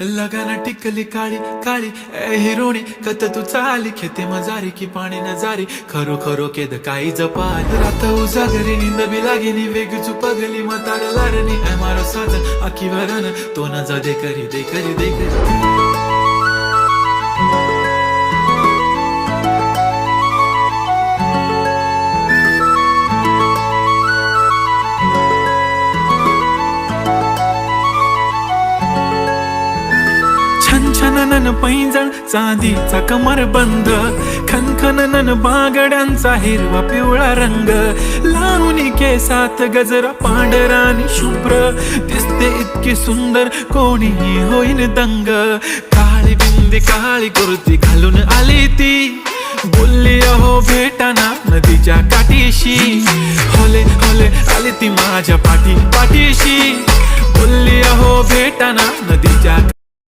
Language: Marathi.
लगाना टिकली काळी काळी ए हिरोणी कत तू चाली खेते मजारी की पाणी नजारी खरो खरो केद काही जपाल रात उजागरी निंद बी लागेनी वेग चुपगली मतार लारणी ए मारो साजन आखी वरन तो न जा दे करी दे करी दे करी छनछनन पैंजण चांदीचा कमर बंद खनखनन बागड्यांचा हिरवा पिवळा रंग लावणी केसात गजरा पांढरानी शुभ्र दिसते इतकी सुंदर कोणीही होईन दंग काळी बिंदी काळी कुर्ती घालून आली ती बोलली अहो भेटाना नदीच्या काठीशी होले होले आली ती माझ्या पाठीशी बोलली अहो भेटाना नदीच्या